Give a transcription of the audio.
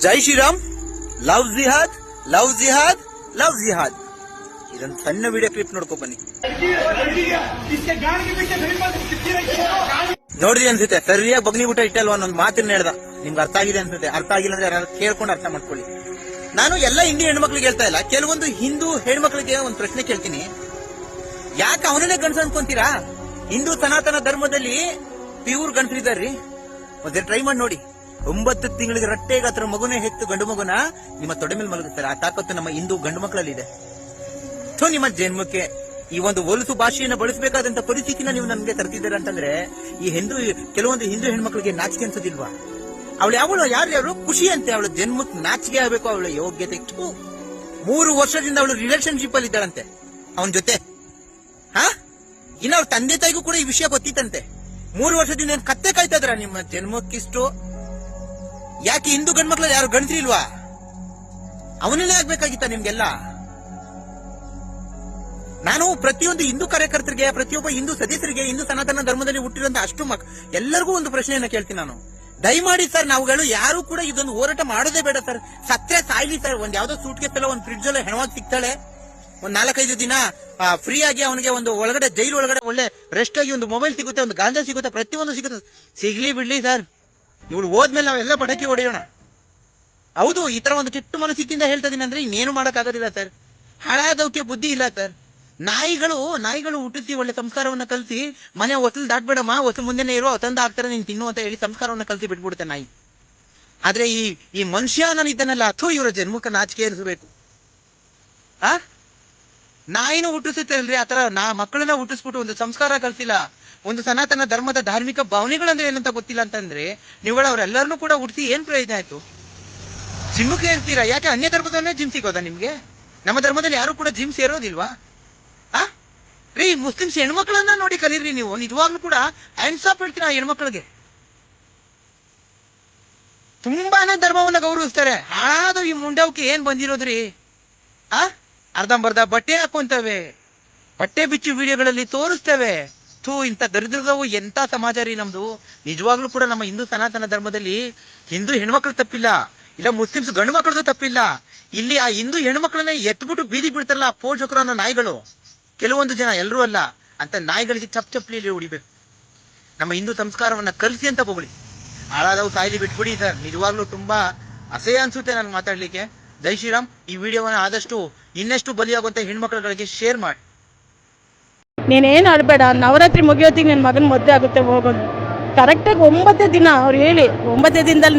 ಜೈ Shriram. Love ಜಿಹಾದ್, love ಜಿಹಾದ್, love ಜಿಹಾದ್. ಇದೊಂದು ಸಣ್ಣ video clip ನೋಡ್ಕೊ ಬನ್ನಿ. ನೋಡಿದ್ರಿ ಅನ್ಸುತ್ತೆ, ಸರಿಯಾಗಿ ಬಗ್ನಿಬಿಟ್ಟ ಇಟ್ಟಲ್ವ ಅನ್ನೊಂದು ಮಾತನ್ನ ಹೇಳ್ದ. ನಿಮ್ಗೆ ಅರ್ಥ ಆಗಿದೆ ಅನ್ಸುತ್ತೆ. ಅರ್ಥ ಆಗಿಲ್ಲ ಅಂದ್ರೆ ಯಾರು ಕೇಳ್ಕೊಂಡು ಅರ್ಥ ಮಾಡ್ಕೊಳ್ಳಿ. ನಾನು ಎಲ್ಲ ಹಿಂದೂ ಹೆಣ್ಮಕ್ಳಿಗೆ ಹೇಳ್ತಾ ಇಲ್ಲ, ಕೆಲವೊಂದು ಹಿಂದೂ ಹೆಣ್ಮಕ್ಳಿಗೆ ಒಂದು ಪ್ರಶ್ನೆ ಕೇಳ್ತೀನಿ. ಯಾಕೆ ಅವನನ್ನೇ ಗಂಡಸ ಅನ್ಕೊಂತೀರಾ? ಹಿಂದೂ ಸನಾತನ ಧರ್ಮದಲ್ಲಿ ಪ್ಯೂರ್ ಗಂಡಸರಿದ್ದಾರ್ರಿ. ಒಂದ್ಸರಿ ಟ್ರೈ ಮಾಡಿ ನೋಡಿ. 9 ತಿಂಗಳಿಗೆ ರಟ್ಟೆಗೆ ಹತ್ರ ಮಗುನೇ ಹೆತ್ತು ಗಂಡು ಮಗುನ ನಿಮ್ಮ ತೊಡೆ ಮೇಲೆ ಮಲಗುತ್ತಾರೆ. ಆ ತಾಕತ್ತು ನಮ್ಮ ಹಿಂದೂ ಗಂಡು ಮಕ್ಕಳಲ್ಲಿ ಇದೆ. ನಿಮ್ಮ ಜನ್ಮಕ್ಕೆ ಈ ಒಂದು ಹೊಲಸು ಭಾಷೆಯನ್ನ ಬಳಸಬೇಕಾದಂತ ಪರಿಸ್ಥಿತಿನ ನೀವು ನಮ್ಗೆ ತರ್ತಿದ್ದೀರ ಅಂತಂದ್ರೆ, ಈ ಕೆಲವೊಂದು ಹಿಂದೂ ಹೆಣ್ಮಕ್ಳಿಗೆ ನಾಚಿಕೆ ಅನ್ಸೋದಿಲ್ವಾ? ಅವಳು ಯಾರು ಖುಷಿ ಅಂತೆ. ಅವಳ ಜನ್ಮಕ್ಕೆ ನಾಚಿಕೆ ಆಗಬೇಕು. ಅವಳ ಯೋಗ್ಯತೆ 3 ವರ್ಷದಿಂದ ಅವಳು ರಿಲೇಶನ್ಶಿಪ್ ಅಲ್ಲಿ ಇದ್ದಾಳಂತೆ ಅವನ ಜೊತೆ. ಇನ್ನ ಅವ್ರ ತಂದೆ ತಾಯಿಗೂ ಕೂಡ ಈ ವಿಷಯ ಗೊತ್ತಿತ್ತಂತೆ. 3 ವರ್ಷದಿಂದ ಕತ್ತೆ ಕಾಯ್ತಾ ಇದ್ರ ನಿಮ್ಮ ಜನ್ಮಕ್ಕಿಷ್ಟು. ಯಾಕೆ ಹಿಂದೂ ಗಂಡ್ಮಕ್ಳು ಯಾರು ಗಂಡ್ಸಿಲ್ವಾ? ಅವನನ್ನೇ ಆಗ್ಬೇಕಾಗಿತ್ತ ನಿಮ್ಗೆಲ್ಲ? ನಾನು ಪ್ರತಿಯೊಂದು ಹಿಂದೂ ಕಾರ್ಯಕರ್ತರಿಗೆ, ಪ್ರತಿಯೊಬ್ಬ ಹಿಂದೂ ಸದಸ್ಯರಿಗೆ, ಹಿಂದೂ ಸನಾತನ ಧರ್ಮದಲ್ಲಿ ಹುಟ್ಟಿರುವಂತಹ ಅಷ್ಟು ಎಲ್ಲರಿಗೂ ಒಂದು ಪ್ರಶ್ನೆಯನ್ನ ಕೇಳ್ತೀನಿ ನಾನು. ದಯಮಾಡಿ ಸರ್, ನಾವುಗಳು ಯಾರು ಕೂಡ ಇದೊಂದು ಹೋರಾಟ ಮಾಡೋದೇ ಬೇಡ ಸರ್. ಸತ್ರೆ ಸಾಯ್ಲಿ ಸರ್. ಒಂದ್ ಯಾವ್ದೋ ಸೂಟ್ ಕೇಸ್ ಎಲ್ಲ ಒಂದ್ ಫ್ರಿಡ್ಜ್ ಅಲ್ಲೇ ಹೆಣವಾಗಿ ಸಿಗ್ತಾಳೆ. ಒಂದ್ 4-5 ದಿನ ಫ್ರೀ ಆಗಿ ಅವನಿಗೆ ಒಂದು ಒಳಗಡೆ ಜೈಲು ಒಳಗಡೆ ಒಳ್ಳೆ ರೆಸ್ಟ್ ಆಗಿ ಒಂದು ಮೊಬೈಲ್ ಸಿಗುತ್ತೆ, ಒಂದು ಗಾಂಜಾ ಸಿಗುತ್ತೆ, ಪ್ರತಿಯೊಂದು ಸಿಗುತ್ತೆ. ಸಿಗ್ಲಿ ಬಿಡ್ಲಿ ಸರ್. ಇವಳು ಹೋದ್ಮೇಲೆ ನಾವೆಲ್ಲ ಪಟಾಕಿ ಹೊಡೆಯೋಣ. ಹೌದು, ಈ ತರ ಒಂದು ಕೆಟ್ಟ ಮನಸ್ಥಿತಿಯಿಂದ ಹೇಳ್ತಾ ಇದೀನಿ ಅಂದ್ರೆ ಇನ್ನೇನು ಮಾಡಕ್ ಆಗೋದಿಲ್ಲ ಸರ್. ಹಾಳಾದವಕ್ಕೆ ಬುದ್ಧಿ ಇಲ್ಲ ಸರ್. ನಾಯಿಗಳು ಹುಟ್ಟಿಸಿ ಒಳ್ಳೆ ಸಂಸ್ಕಾರವನ್ನ ಕಲಿಸಿ, ಮನೆ ಹೊಸಲು ದಾಟ್ಬೇಡಮ್ಮ, ಹೊಸ ಮುಂದೆನೆ ಇರೋ ತಂದ ಆಗ್ತಾರೆ ನೀನ್ ತಿನ್ನು ಅಂತ ಹೇಳಿ ಸಂಸ್ಕಾರವನ್ನ ಕಲಿಸಿ ಬಿಟ್ಬಿಡುತ್ತೆ ನಾಯಿ. ಆದ್ರೆ ಈ ಮನುಷ್ಯ ನಾನು ಇದ್ದಾನಲ್ಲ, ಅಥೋ ಇವರ ಜನ್ಮಕ್ಕೆ ನಾಚಿಕೆ ಇರಿಸಬೇಕು. ನಾಯಿನೂ ಹುಟ್ಟಿಸುತ್ತೆ ಅಲ್ರಿ. ಆತರ ಮಕ್ಕಳನ್ನ ಹುಟ್ಟಿಸ್ಬಿಟ್ಟು ಒಂದು ಸಂಸ್ಕಾರ ಕಲ್ಸಿಲ್ಲ, ಒಂದು ಸನಾತನ ಧರ್ಮದ ಧಾರ್ಮಿಕ ಭಾವನೆಗಳಂದ್ರೆ ಏನಂತ ಗೊತ್ತಿಲ್ಲ ಅಂತಂದ್ರೆ, ನೀವುಗಳು ಅವರೆಲ್ಲರನ್ನೂ ಕೂಡ ಹುಟ್ಟಿಸಿ ಏನ್ ಪ್ರಯೋಜನ ಆಯ್ತು? ಜಿಮ್ಗೆ ಇರ್ತೀರಾ? ಯಾಕೆ ಅನ್ಯ ಧರ್ಮದವನ್ನೇ ಜಿಮ್ ಸಿಗೋದಾ ನಿಮ್ಗೆ? ನಮ್ಮ ಧರ್ಮದಲ್ಲಿ ಯಾರು ಕೂಡ ಜಿಮ್ ಸೇರೋದಿಲ್ವಾ? ರೀ, ಮುಸ್ಲಿಮ್ಸ್ ಹೆಣ್ಮಕ್ಳನ್ನ ನೋಡಿ ಕಲೀರಿ ನೀವು. ನಿಜವಾಗ್ಲೂ ಕೂಡ ಹ್ಯಾಂಡ್ಸ್ ಆಫ್ ಹೇಳ್ತೀನಿ ಆ ಹೆಣ್ಮಕ್ಳಿಗೆ. ತುಂಬಾನೇ ಧರ್ಮವನ್ನ ಗೌರವಿಸ್ತಾರೆ. ಹಾಳಾದ ಈ ಮುಂಡವಕ್ಕೆ ಏನ್ ಬಂದಿರೋದ್ರಿ? ಅರ್ಧಂಬರ್ಧ ಬಟ್ಟೆ ಹಾಕೊಂತವೆ, ಬಟ್ಟೆ ಬಿಚ್ಚು ವಿಡಿಯೋಗಳಲ್ಲಿ ತೋರಿಸ್ತೇವೆ. ಇಂಥ ದರಿದ್ರದವು ಎಂತ ಸಮಾಜ ರೀ ನಮ್ದು. ನಿಜವಾಗ್ಲೂ ಕೂಡ ನಮ್ಮ ಹಿಂದೂ ಸನಾತನ ಧರ್ಮದಲ್ಲಿ ಹಿಂದೂ ಹೆಣ್ಮಕ್ಳು ತಪ್ಪಿಲ್ಲ, ಇಲ್ಲ ಮುಸ್ಲಿಮ್ಸ್ ಗಂಡು ಮಕ್ಕಳದು ತಪ್ಪಿಲ್ಲ. ಇಲ್ಲಿ ಆ ಹಿಂದೂ ಹೆಣ್ಮಕ್ಳನ್ನ ಎತ್ಬಿಟ್ಟು ಬೀದಿ ಬಿಡ್ತಾರಲ್ಲ ಆ ಪೋಷಕರು ಅನ್ನೋ ನಾಯಿಗಳು, ಕೆಲವೊಂದು ಜನ, ಎಲ್ಲರೂ ಅಲ್ಲ, ಅಂತ ನಾಯಿಗಳಿಗೆ ಚಪ್ಪಲಿ ಹೊಡಿಬೇಕು. ನಮ್ಮ ಹಿಂದೂ ಸಂಸ್ಕಾರವನ್ನ ಕಲಿಸಿ ಅಂತ ಹೋಗ್ಲಿ. ಹಾಳಾದವು ಸಾಯ್ಲಿ ಬಿಟ್ಬಿಡಿ ಸರ್. ನಿಜವಾಗ್ಲೂ ತುಂಬಾ ಅಸಹ್ಯ ಅನ್ಸುತ್ತೆ ನನ್ಗೆ ಮಾತಾಡ್ಲಿಕ್ಕೆ. ಜೈ ಶ್ರೀರಾಮ್. ಈ ವಿಡಿಯೋವನ್ನ ಆದಷ್ಟು ಇನ್ನಷ್ಟು ಬಲಿಯಾಗುವಂತ ಹೆಣ್ಮಕ್ಳುಗಳಿಗೆ ಶೇರ್ ಮಾಡಿ. ನೀನೇನು ಆಡಬೇಡ, ನವರಾತ್ರಿ ಮುಗಿಯೋತ್ತಿಗೆ ನಿನ್ನ ಮಗನ ಮದುವೆ ಆಗುತ್ತೆ, ಹೋಗೋದು. ಕರೆಕ್ಟಾಗಿ 9 ದಿನ ಅವ್ರು ಹೇಳಿ 9 ದಿನದಲ್ಲಿ